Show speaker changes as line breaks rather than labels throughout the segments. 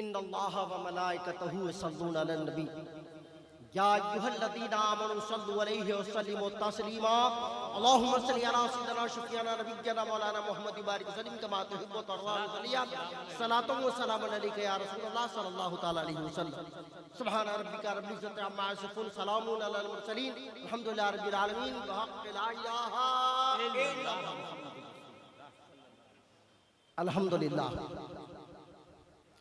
इन्नल्लाह व मलाइकतहु यसल्लूना अलन नबी या अय्युहल्लज़ीना आमनू सल्लु अलैहि व सल्लिमू तस्लीमा अल्लाहुम्मा सल्लि अला सय्यिदिना शफीअना नबिय्यना मौलाना मुहम्मद बारिक वसल्लम कमा तुहिब्बु व तर्ज़ा सल्लिया सलातु व सलामुन अलैका या रसूलल्लाह सल्लल्लाहु तआला अलैहि वसल्लम सुब्हान रब्बिका रब्बिल इज्जति अम्मा यसिफून सलामुन अलल मुरसलीन अल्हम्दुलिल्लाहि रब्बिल आलमीन बिहक़्क़ि ला इलाहा इल्लल्लाह अल्हम्दुलिल्लाह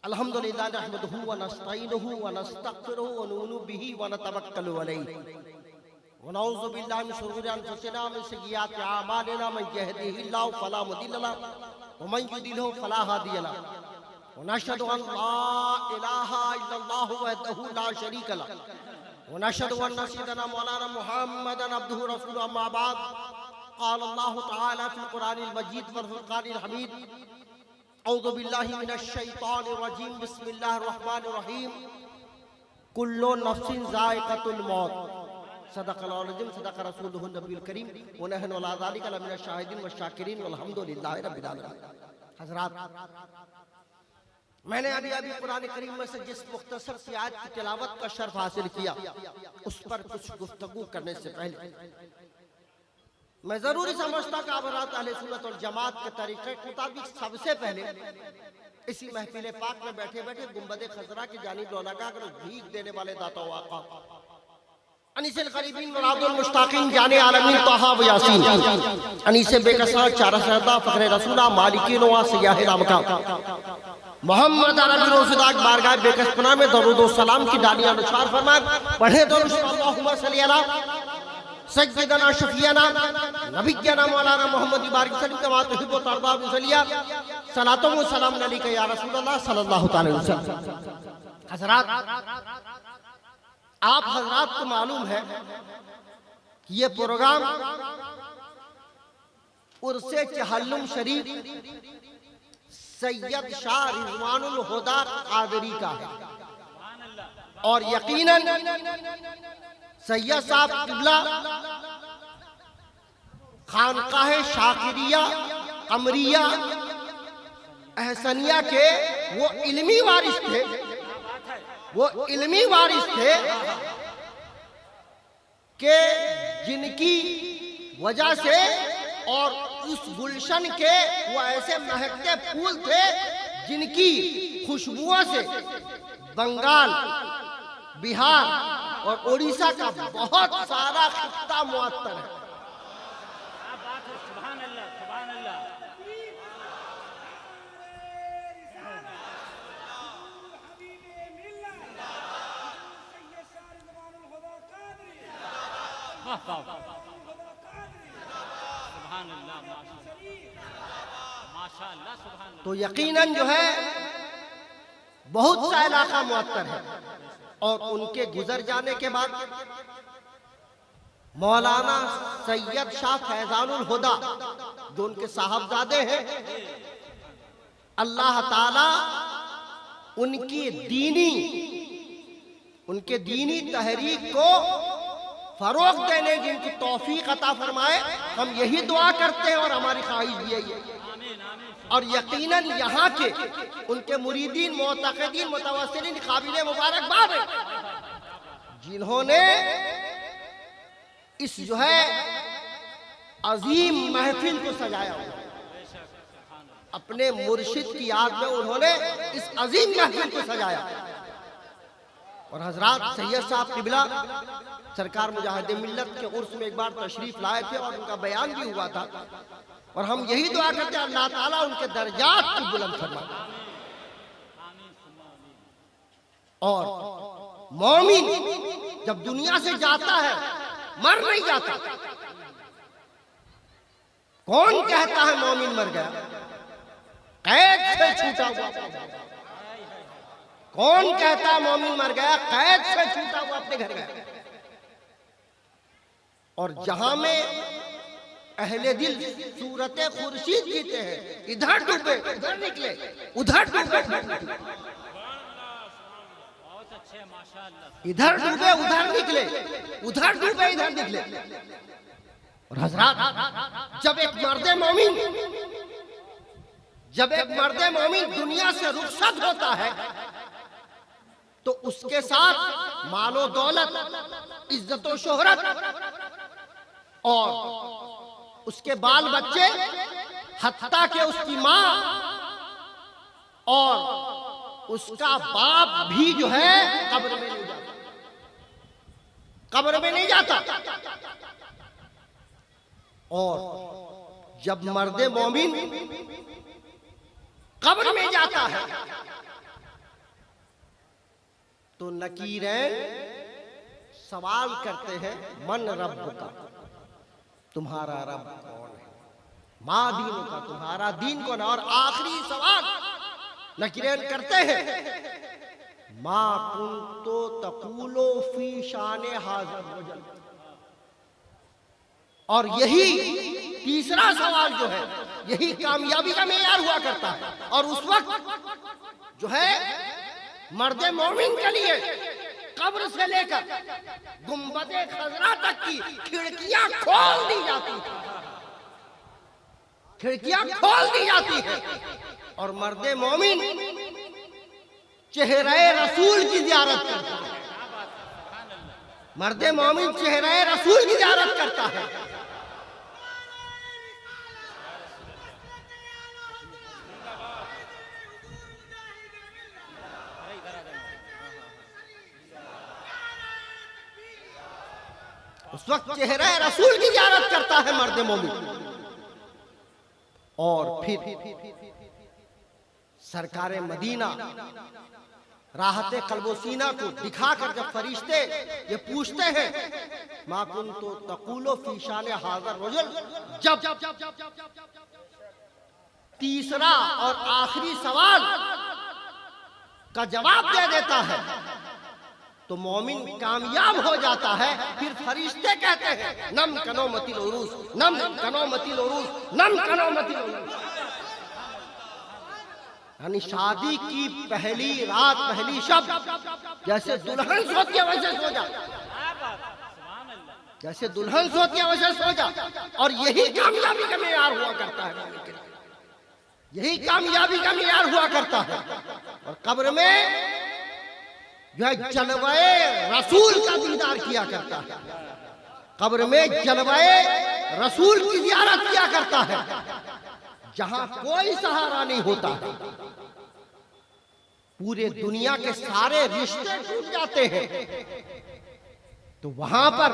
अल्हम्दुलिल्लाह नहमदुहु व नस्तईनुहु व नस्तगफिरुहु व नु'मिनु बिही व नतवक्कलु अलैहि व नऊज़ु बिल्लाहि मिन शुरूरि अनफुसिना व मिन सय्यिआति अअमालिना मन यहदिहिल्लाहु फला मुदिल्ल लहु व मन युद्लिलहु फला हादिय लहु व नशहदु अन ला इलाहा इल्लल्लाहु वहदहु ला शरीका लहु व नशहदु अन्न सय्यिदना मौलाना मुहम्मदन अब्दुहु व रसूलुहु अम्मा बाद क़ाल अल्लाहु तआला फ़िल क़ुरआनिल मजीद वल फ़ुरक़ानिल हमीद औज़ु बिल्लाहि मिनश शैतानिर रजीम बिस्मिल्लाहिर रहमानिर रहीम कुल्लु नफ्सिन ज़ाइक़तुल मौत सदक़ल्लाहुल अज़ीम सदक़ रसूलुहुन नबियुल करीम व नहनु अला ज़ालिका लमिनश शाहिदीन व शाकिरीन वल्हम्दुलिल्लाहि रब्बिल आलमीन। हज़रात, मैंने अभी कुरान करीम में से जिस मुख्तसर सी आयत की तिलावत का शर्फ हासिल किया, उस पर कुछ गुफ्तगू करने से पहले मैं जरूरी समझता कि आबरात अहले सुन्नत वल जमात के तरीके के मुताबिक सबसे पहले इसी महफिल पाक में बैठे बैठे गुंबद खजरा की जानिब लौलाका कर भीख देने वाले दाता वाक़ा अनीसिल करीबीन मुरादुल मुश्ताकीन जाने आलमीन तहा व यासीन अनीसे बेकसार चारा सरदा फखरे रसूला मालिकीन व सयाह रामका मोहम्मद अरबी रोज़दाक बारगाह बेकसपना में दरूद व सलाम की डालियां नुशार फरमा पढ़े दरूद अल्लाहुम्मा सल्ली अला सय्यिदना शफीअना नबिय्यना मौलाना मुहम्मद बारिक वसल्लम कमा तुहिब्बु व तर्ज़ा सल्लिया सलातु व सलाम अलैका या रसूलल्लाह सल्लल्लाहु अलैहि वसल्लम। हज़रात, आप हज़रात को मालूम है कि ये प्रोग्राम उर्से चहल्लुम शरीफ सैयद शाह रिज़वानुल हुदा क़ादरी का है और यकीनन सैयद साहब क़िबला खानकाह शाकिरिया कमरिया एहसनिया के वो इल्मी वारिस थे कि जिनकी वजह से और उस गुलशन के वो ऐसे महकते फूल थे जिनकी खुशबुओं से बंगाल, बिहार और उड़ीसा का बहुत सारा खित्ता मुअत्तर है।
सुभान अल्लाह, सुभान अल्लाह।
तो यकीनन जो है बहुत सा इलाका मुअत्तर है और उनके गुजर जाने के बाद मौलाना सैयद शाह फैजानुल हुदा जो उनके साहबजादे हैं, अल्लाह ताला उनके दीनी तहरीक को फरोग देने की उनकी तौफीक अता फरमाए। हम यही दुआ करते हैं और हमारी ख्वाहिश भी यही है। और यकीनन यहाँ के उनके मुरीदीन, मोतक़दीन, मुतवस्सिलीन काबिल मुबारकबाद है जिन्होंने इस जो है अजीम महफिल को सजाया। अपने मुर्शिद की याद में उन्होंने इस अजीम महफिल को सजाया। और हजरात, सैयद साहब क़िबला सरकार मुजाहिदे मिल्लत के उर्स में एक बार तशरीफ लाए थे और उनका बयान भी हुआ था और हम यही दुआ करते हैं अल्लाह ताला उनके दर्जात को बुलंद फरमाए। और मोमिन जब दुनिया से जाता है मर नहीं जाता। कौन कहता है मोमिन मर गया? कैद से छूटा हुआ। कौन कहता है मोमिन मर गया? कैद से छूटा हुआ अपने घर गया। और जहां में अहले दिल सूरते खुर्शीद जीते हैं, इधर डूबे उधर निकले, उधर डूबे इधर डूबे उधर निकले, उधर डूबे इधर निकले। और हजरात, जब एक मर्द मोमिन दुनिया से रुखसत होता है तो उसके साथ मालो दौलत, इज्जत और शोहरत और उसके बाल बच्चे, हत्ता के उसकी माँ और उसका बाप भी जो है कब्र में नहीं जाता, कब्र में नहीं जाता। और जब मर्दे मोमिन कब्र में जाता है तो नकीरैन सवाल करते हैं, मन रब का, तुम्हारा रब कौन है, माँ दीन का, तुम्हारा दीन कौन है। और आखिरी सवाल नकीरैन करते हैं, माँ कुंतो तकूलो फी शान हाज़र रजुल। और यही तीसरा सवाल जो है, यही कामयाबी का मेयार हुआ करता है। और उस वक्त जो है मर्दे मोमिन के लिए कब्र से लेकर गुंबदे खजरा तक की खिड़कियां खोल दी जाती है, खिड़कियां खोल दी जाती है। और मर्दे मोमिन चेहरे रसूल की ज़ियारत करता है, मर्दे मोमिन चेहरे रसूल की ज़ियारत करता है। उस वक्त चेहरा रसूल की ज़ियारत करता है मर्द मोमिन। और फिर सरकारे मदीना राहत कल्बो सीना को दिखाकर जब फरिश्ते ये पूछते हैं, मा कुंतो तकूलो फी शान हाज़र रजुल, जब तीसरा और आखिरी सवाल का जवाब दे देता है तो मोमिन कामयाब हो जाता है। फिर फरिश्ते कहते हैं, नम कनो मतिल उरूस, नम कनो मतिल उरूस, नम कनो मतिल उरूस। यानी शादी की पहली रात, पहली शब जैसे दुल्हन सोती है वैसे सो जा, जैसे दुल्हन सोती है वैसे सो जा। और यही कामयाबी का मेयार हुआ करता है, यही कामयाबी का मेयार हुआ करता है। और कब्र में जो है जलवाए रसूल का दीदार किया करता है, कब्र में जलवाए रसूल की ज़ियारत किया करता है। जहां कोई सहारा नहीं होता, पूरे दुनिया के सारे रिश्ते टूट जाते हैं, तो वहां पर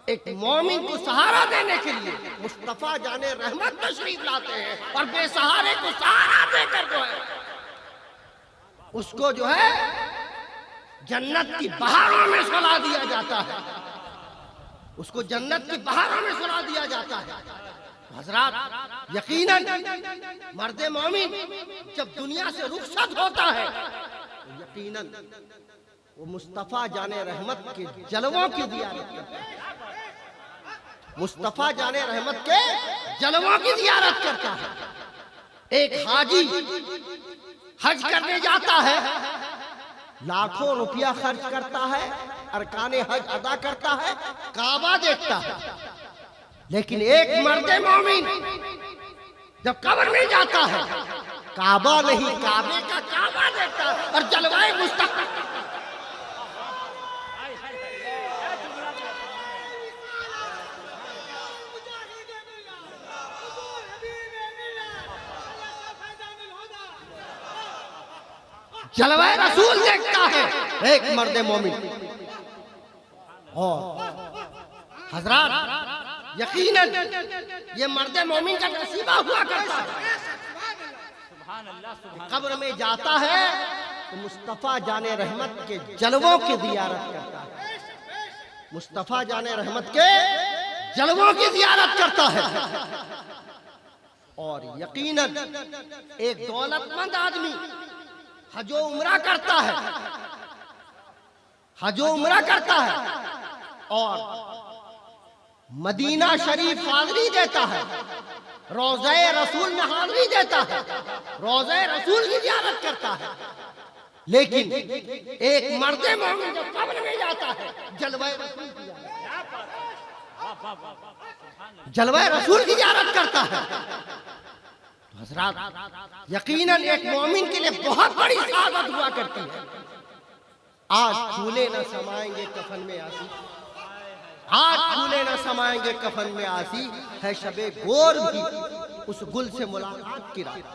एक मोमिन को सहारा देने के लिए मुस्तफा जाने रहमत तशरीफ लाते हैं। और बेसहारे को सहारा देकर जो है उसको जो है जन्नत की बहारों में सुला दिया जाता है, उसको जन्नत की बहारों में सुला दिया जाता है। हजरात यकीनन मर्दे मोमिन जब दुनिया से रुखसत होता है तो यकीनन वो मुस्तफा जाने रहमत के जलवों की ज़ियारत करता है, मुस्तफा जाने रहमत के जलवों की ज़ियारत करता है। एक हाजी हज करने जाता है, लाखों रुपया खर्च करता है, अरकाने हज अदा करता है, काबा देखता है। लेकिन एक मर्दे मोमिन जब कब्र में जाता है, काबा नहीं काबे का काबा देखता है और जलवाए मुस्तफा। जलवाए रसूल देखता है एक मर्दे मोमिन। और हजरात यकीनन ये मर्दे मोमिन का नसीबा हुआ करता है। कब्र में जाता है तो मुस्तफा जाने रहमत के जलवों की ज़ियारत करता है, मुस्तफा जाने रहमत के जलवों की ज़ियारत करता है। और यकीनन एक दौलतमंद आदमी हजो उम्रा करता है, हजो उम्रा करता है और मदीना शरीफ हाज़री देता है, रोज़े रसूल में हाज़री देता है, रोज़े रसूल की ज़ियारत करता है। लेकिन एक मर्दे मोमिन जब कब्र में जाता है, जलवाए रसूल की ज़ियारत करता है। हज़रात यकीनन एक मोमिन के लिए बहुत बड़ी सआदत हुआ करती है, आज फूले न समाएंगे कफन में आसी, आज फूले न समाएंगे कफन में आसी, है शबे गोर भी उस गुल से मुलाकात की रात,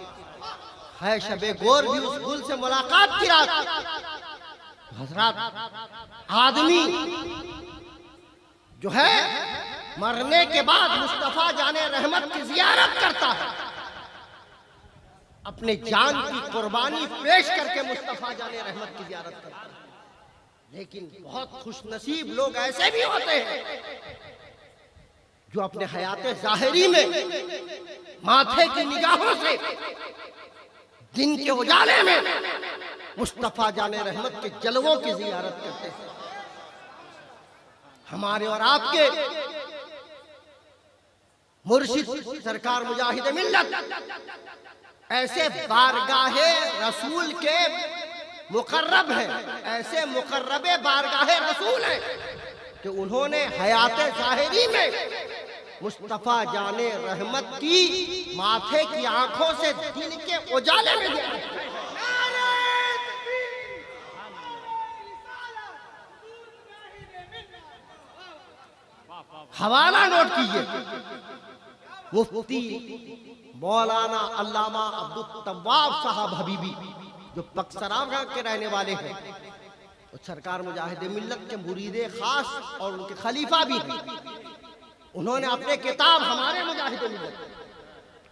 है शबे गोर भी उस गुल से मुलाकात की रात। हजरत आदमी जो है मरने के बाद मुस्तफा जाने रहमत की जियारत करता है, अपने जान की कुर्बानी पेश करके मुस्तफा जाने रहमत की जियारत करता है। लेकिन बहुत खुशनसीब लोग ऐसे भी होते हैं जो अपने हयात ज़ाहिरी में माथे की निगाहों से दिन के उजाले में मुस्तफा जाने रहमत के जलवों की जियारत करते हैं। हमारे और आपके मुर्शिद सरकार मुजाहिद मिल्लत ऐसे बारगाहे रसूल के मुकर्रब है, ऐसे मुकर्रबे बारगाहे रसूल है कि उन्होंने हयात ज़ाहिरी में मुस्तफा जाने रहमत की माथे की आंखों से दिन के उजाले में दिया। हवाला नोट कीजिए, मुफ्ती मौलाना अल्लामा अब्दुल तव्वाब साहब हबीबी जो बक्सराव के रहने वाले हैं, और सरकार मुजाहिद मिल्लत के मुरीदे खास और उनके खलीफा भी हैं। उन्होंने अपने किताब हमारे मुजाहिद मिल्लत,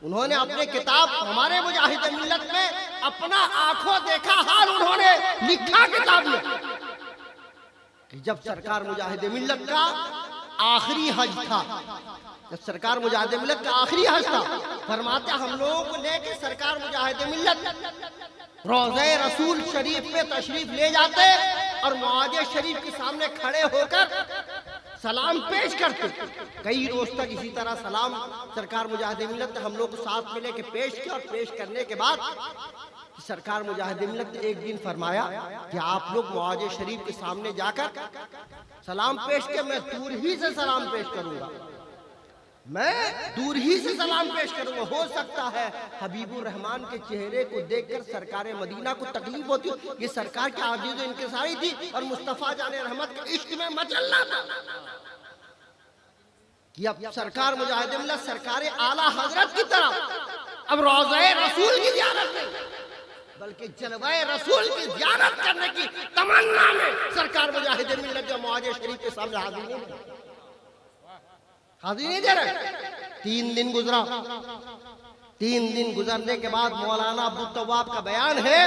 उन्होंने अपने किताब हमारे मुजाहिद मिल्लत में अपना आंखों देखा हाल उन्होंने लिखा किताब में कि जब सरकार मुजाहिद मिल्लत का आखिरी हज था, जब सरकार मुजाहिद मिल्लत का आखिरी हज था, फरमाते हम लोगों को लेके सरकार मुजाहिद मिल्लत रोज़े रसूल शरीफ में तशरीफ ले जाते और मुआज़ शरीफ के सामने खड़े होकर सलाम पेश करते। कई रोज तक इसी तरह सलाम सरकार मुजाहिद मिल्लत ने हम लोग को साथ में लेके पेश किया, और पेश करने के बाद सरकार मुजाहिद मिल्लत ने एक दिन फरमाया कि आप लोग मुआज़ शरीफ के सामने जाकर सलाम पेश के, मैं दूर ही से सलाम पेश करूंगा, मैं दूर ही से सलाम पेश करूंगा। हो सकता है हबीबुर रहमान के चेहरे को देखकर सरकार मदीना को तकलीफ होती हो, ये सरकार की आजीज़ और इंकिसारी थी और मुस्तफा जाने रहमत के इश्क में मचलना था कि अब सरकार मुजाहिद मिल्लत सरकार आला हजरत की तरफ अब रोज़े रसूल की ज़ियारत नहीं बल्कि जलवाए रसूल की ज़ियारत करने की तमन्ना में सरकार मुजाहिद मिल्लत जो मुआज़ शरीफ के सामने हाजिर नहीं दे रहे। 3 दिन गुजरा, 3 दिन गुजरने के बाद मौलाना अब्दुल तव्वाब का बयान है,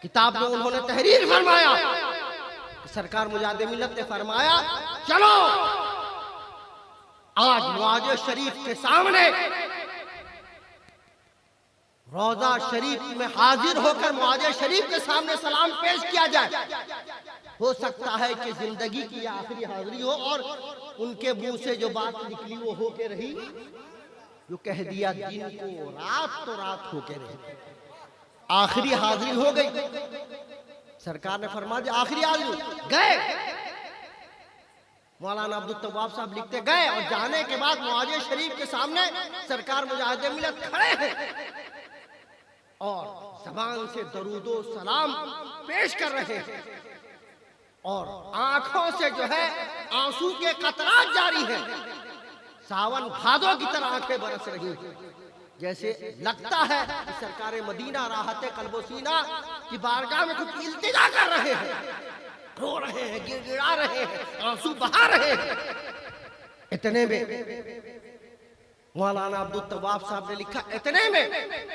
किताब में उन्होंने तहरीर फरमाया, सरकार मुजाहिद मिल्लत ने फरमाया चलो आज मुआज़ शरीफ के सामने रोजा शरीफ में हाजिर होकर मुआज़ शरीफ के सामने सलाम पेश किया जाए। हो सकता है कि जिंदगी की आखिरी हाजिरी हो और उनके मुंह से जो बात निकली वो होके रही, जो कह दिया दिन को रात तो रात होके रही, आखिरी हाजिरी हो गई। सरकार ने फरमा दिया आखिरी हाजिरी गए। मौलाना अब्दुल तव्वाब साहब लिखते गए और जाने के बाद मुआज़ शरीफ के सामने सरकार मुजाहिद मिल्लत खड़े हैं और ज़बान से दरूदो सलाम पेश कर रहे हैं और आंखों से जो है आंसू के कतरात जारी हैं, सावन भादों की तरह आंखें बरस रही हैं। जैसे लगता है कि सरकार मदीना राहत कल्बो सीना की बारगाह में कुछ इल्तिजा कर रहे हैं, रो रहे हैं, गिड़गिड़ा रहे हैं, आंसू बहा रहे हैं। इतने में मौलाना अब्दुल तव्वाब साहब ने लिखा, इतने में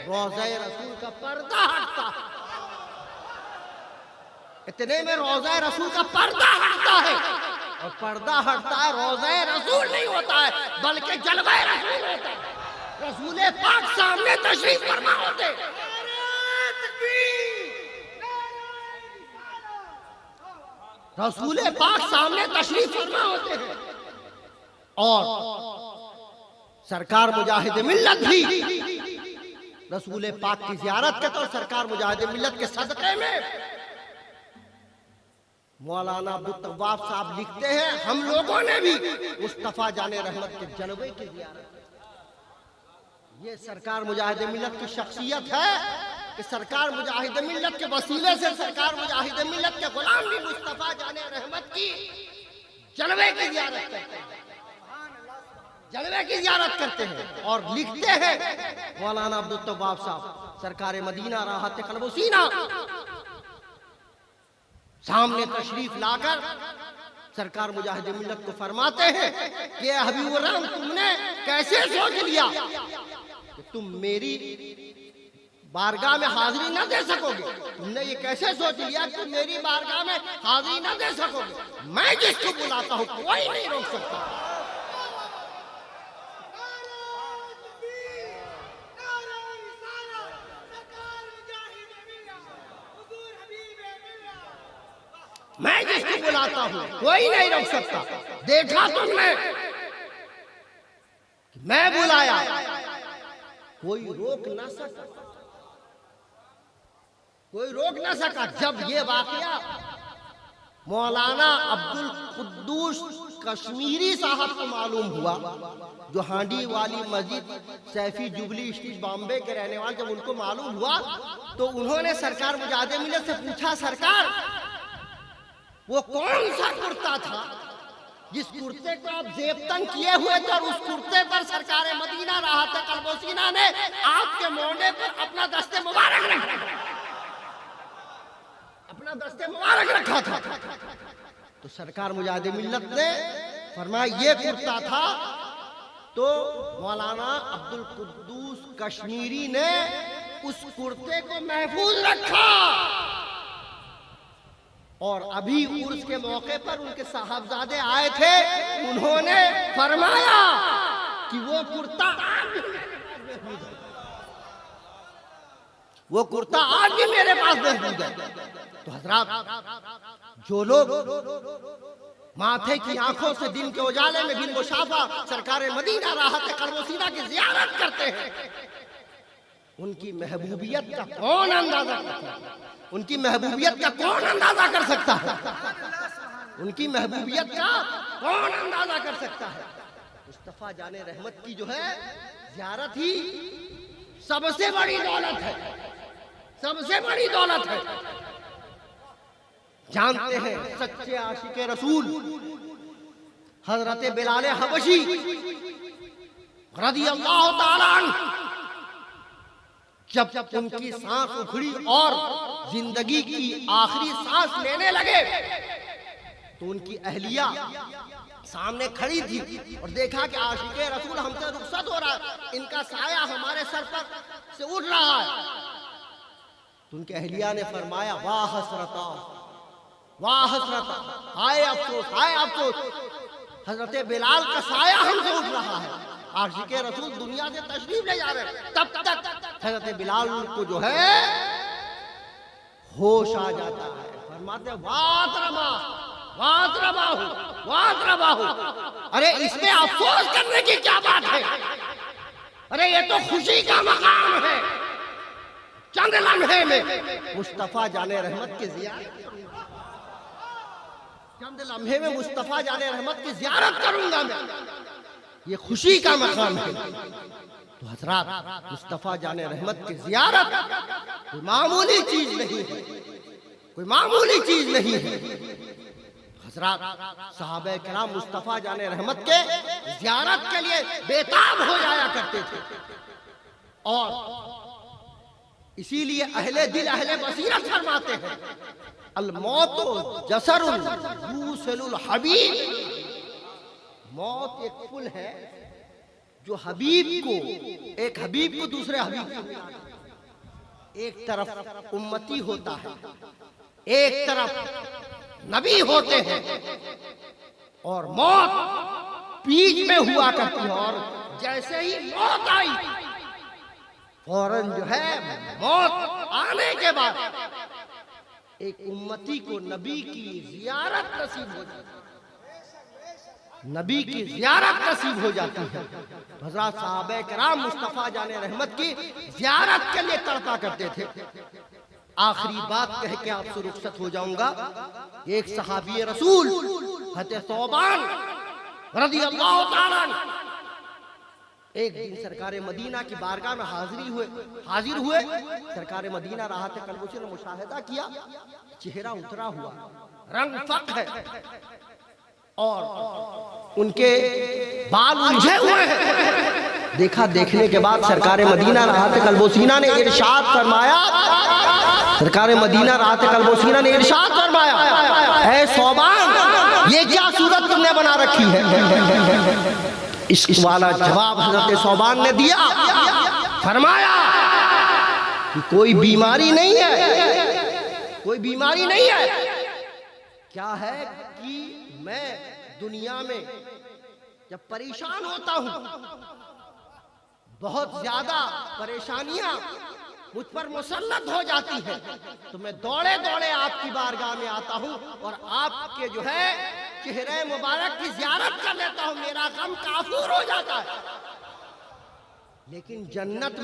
रोज़े रसूल का पर्दा हटता है, इतने में रोज़े रसूल का पर्दा हटता है, और पर्दा हटता है रोज़े रसूल नहीं होता है बल्कि जलवे रसूल होता है। रसूल पाक सामने तशरीफ फरमा होते, रसूल पाक सामने तशरीफ फरमा होते हैं और सरकार मुजाहिद मिल्लत भी रसूल पाक की ज़ियारत करते और सरकार मुजाहिद मिल्लत के सदक़े में मौलाना अब्दुल तव्वाब साहब लिखते हैं हम लोगों ने भी मुस्तफा जाने रहमत के जलवे की ज़ियारत। ये सरकार मुजाहिद मिल्लत की शख्सियत है कि सरकार मुजाहिद मिल्लत के वसीले से सरकार मुजाहिद मिल्लत के गुलाम भी मुस्तफा जाने रहमत की जलवे की ज़ियारत करते हैं, जलवे की ज़ियारत करते हैं। और लिखते हैं मौलाना अब्दुल तव्वाब साहब सरकार मदीना राहत क़ल्ब सीना सामने तशरीफ लाकर सरकार मुजाहिद मिल्लत को फरमाते हैं कि हबीबुर्रहमान तुमने कैसे सोच लिया कि तुम मेरी बारगाह में हाजिरी न दे सकोगे, तुमने ये कैसे सोच लिया कि तुम मेरी बारगाह में हाजिरी न दे सकोगे। मैं जिसको बुलाता हूँ कोई नहीं रोक सकता। मैं जिसको बुलाता हूं कोई नहीं रोक सकता। देखा तुमने मैं बुलाया, कोई रोक ना सका, कोई रोक ना सका। जब ये वाकया मौलाना अब्दुल कुद्दूस कश्मीरी साहब को मालूम हुआ, जो हांडी वाली मस्जिद सैफी जुबली स्ट्रीट बॉम्बे के रहने वाले, जब उनको मालूम हुआ तो उन्होंने सरकार मुजाहिद मिल्लत से पूछा, सरकार वो कौन सा कुर्ता था जिस कुर्ते को आप जेबतन किए हुए थे और उस कुर्ते पर सरकार मदीना राहत क़ल्ब सीना ने आपके मोंढे पर अपना दस्ते मुबारक रखा, अपना दस्ते मुबारक रखा था। तो सरकार मुजाहिद मिल्लत ने फरमाया ये कुर्ता था। तो मौलाना अब्दुल कुद्दूस कश्मीरी ने उस कुर्ते को महफूज रखा और अभी उर्स के मौके पर उनके साहबजादे आए थे, उन्होंने फरमाया कि वो कुर्ता आज भी मेरे पास मौजूद है। तो हजरात, जो लोग माथे की आंखों से दिन के उजाले में बिन मुशाफा सरकार मदीना राहत क़ल्ब सीना की ज़ियारत करते हैं, उनकी महबूबियत का कौन अंदाजा करता है? उनकी महबूबियत का कौन अंदाजा कर सकता है? उनकी महबूबियत का कौन अंदाजा कर सकता है? मुस्तफा जाने रहमत की जो है ज़ियारत ही सबसे बड़ी दौलत है, सबसे बड़ी दौलत है। जानते हैं सच्चे आशिके रसूल हजरत बिलाल हबशी रज़ियल्लाहु ताला अन्हु जब उनकी सांस उखड़ी और जिंदगी की आखिरी सांस लेने लगे तो उनकी अहलिया सामने खड़ी थी और देखा कि आशिके रसूल हमसे रुखसत हो रहा है, इनका साया हमारे सर पर से उठ रहा है। तो उनकी अहलिया ने फरमाया, वाह हसरता, वाह हसरता, हाय अफसोस, हाय अफसोस, हजरत बिलाल का साया हमसे उठ रहा है। आशिके रसूल दुनिया से तशरीफ ले जा रहे हैं, तब तक हजरत बिलाल को जो है होश आ जाता है। फरमाते वात रबाहु, अरे इसमें अफसोस करने की क्या बात है? अरे ये तो खुशी का मकाम है। चंद लम्हे में मुस्तफा जाने रहमत की ज़ियारत, चंद लम्हे में मुस्तफा जाने रहमत की ज़ियारत करूंगा मैं, ये खुशी का मकाम है। तो हजरात, मुस्तफा जाने रहमत की ज़ियारत कोई मामूली चीज नहीं है, कोई मामूली चीज नहीं है। हजरात, सहाबे किराम मुस्तफा जाने रहमत के ज़ियारत के लिए बेताब हो जाया करते थे और इसीलिए अहले दिल अहले बसीरत फरमाते हैं, अल मौत जसरुल यूसिलुल हबीब, मौत एक पुल है जो हबीब को, एक हबीब को दूसरे हबीब को, एक तरफ उम्मती होता है, एक तरफ नबी होते हैं और मौत बीच में हुआ करती है। और जैसे ही मौत आई फौरन जो है मौत आने के बाद एक उम्मती को नबी की ज़ियारत नसीब हो जाती है, नबी की ज़ियारत नसीब हो जाती है। हज़रत साहबे किराम मुस्तफ़ा जाने रहमत की ज़ियारत के लिए तड़पा करते थे। आखिरी बात कह के आपसे रुखसत हो जाऊंगा। एक सहाबी रसूल हज़रत सौबान रज़ियल्लाहु ताला एक दिन सरकार मदीना की बारगाह में हाजिर हुए। सरकार मदीना राहत कल्बोशी ने मुशाहिदा किया, चेहरा उतरा हुआ, रंग फक है और उनके बाल उलझे हुए हैं। देखने के बाद सरकार मदीना राहत कल्बोसीना ने इरशाद फरमाया, ऐ सौबान, ये क्या सूरत तुमने बना रखी है? इश्क वाला जवाब हजरत सौबान ने दिया, फरमाया कि कोई बीमारी नहीं है, कोई बीमारी नहीं है। क्या है कि मैं दुनिया में जब परेशान होता हूं, बहुत ज्यादा परेशानियां मुझ पर मुसल्लत हो जाती है, तो मैं दौड़े दौड़े आपकी बारगाह में आता हूं और आपके जो है चेहरे मुबारक की ज़ियारत कर लेता हूं, मेरा गम काफूर हो जाता है। लेकिन जन्नत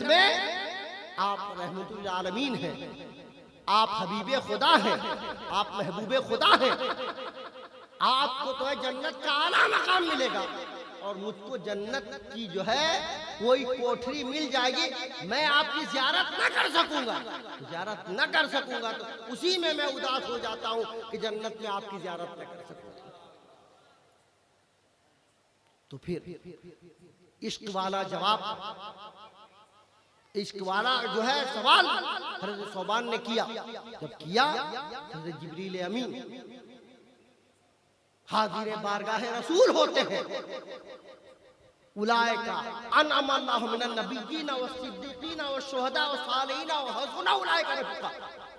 में आप रहमतुल आलमीन हैं, आप हबीबे खुदा हैं, आप महबूबे खुदा हैं, आपको तो है जन्नत का आला मकाम मिलेगा और मुझको जन्नत की जो है कोई कोठरी मिल जाएगी, मैं आपकी ज़ियारत न कर सकूंगा, तो उसी में मैं उदास हो जाता हूं कि जन्नत में आपकी ज़ियारत न कर सकूंगा। तो फिर इश्क वाला जवाब, इश्क वाला जो है सवाल हज़रत सौबान ने किया। जब किया, हज़रत जिब्रील अमीन हाज़िर बारगाह रसूल होते हैं। उलाइका अनअम अल्लाहु मिनन नबिय्यीन व सिद्दीकीन व शुहदा व सालिहीन व हसुन उलाइका रफीका।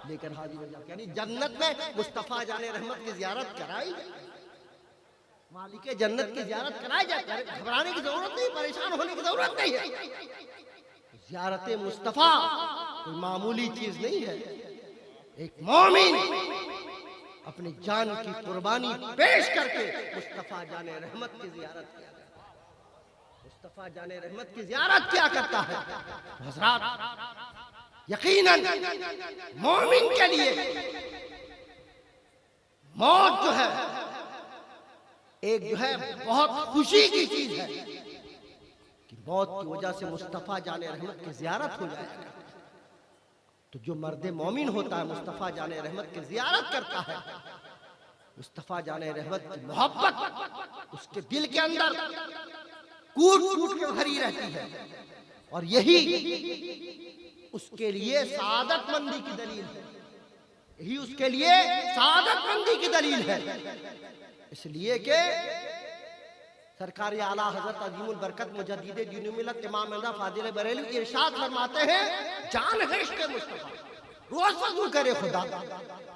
लेकिन हाज़िर यानी जन्नत में मुस्तफ़ा जाने रहमत की ज़ियारत कराई जाए, मालिक जन्नत की ज़ियारत कराई जाए। घबराने की जरूरत नहीं, परेशान होने की जरूरत नहीं है। ज़ियारत मुस्तफ़ा कोई मामूली चीज नहीं है। एक मोमिन अपनी जान की कुर्बानी पेश करके मुस्तफ़ा जाने रहमत की ज़ियारत किया करता है। मुस्तफ़ा जाने रहमत की ज़ियारत क्या करता है? हज़रात, यकीनन मोमिन के लिए मौत जो है एक जो है बहुत खुशी की चीज है कि मौत की वजह से मुस्तफ़ा जाने रहमत की ज़ियारत हो जाएगा। तो जो मर्द मोमिन होता है मुस्तफ़ा जाने रहमत की ज़ियारत करता है, मुस्तफ़ा जाने रहमत की मोहब्बत उसके दिल के अंदर कूट कूट के भरी रहती है और यही उसके लिए सआदतमंदी की दलील है, यही उसके लिए सआदतमंदी की दलील है। इसलिए कि सरकार आला हज़रत अज़ीमुल बरकत मुजद्दिद दीन मिल्लत इमाम रज़ा फाज़िल बरेलवी इरशाद फरमाते हैं, जान है इश्क़ मुस्तफ़ा, रोज़ वज़ू करे खुदा,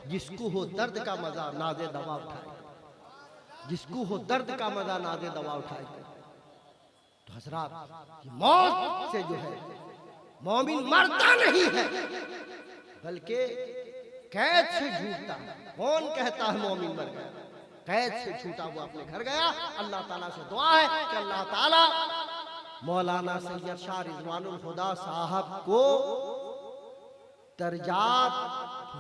जिसको हो दर्द का मज़ा नाज़े दवा उठाए, जिसको हो दर्द का मज़ा नाज़े दवा उठाए। तो हज़रात, मौत से जो है मोमिन मरता नहीं है बल्कि कैद से झूठता। कौन कहता है मोमिन मर गया? कैद से छूटा हुआ अपने घर गया। अल्लाह ताला से दुआ है कि अल्लाह ताला मौलाना सैयद शाह रिजवानुल हुदा साहब को दर्जात,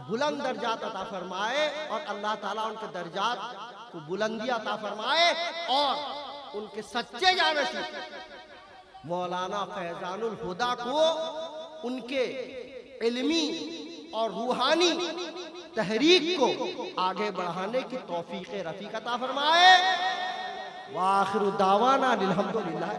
बुलंद दर्जात अता फरमाए और अल्लाह ताला उनके दर्जात को बुलंदी अता फरमाए और उनके सच्चे जानशी मौलाना फैजानुल हुदा को उनके इल्मी और रूहानी तहरीक को आगे बढ़ाने की तौफीक रफ़ीक अता फरमाए। व आखिरु दावाना अनिल हम्दुलिल्लाह।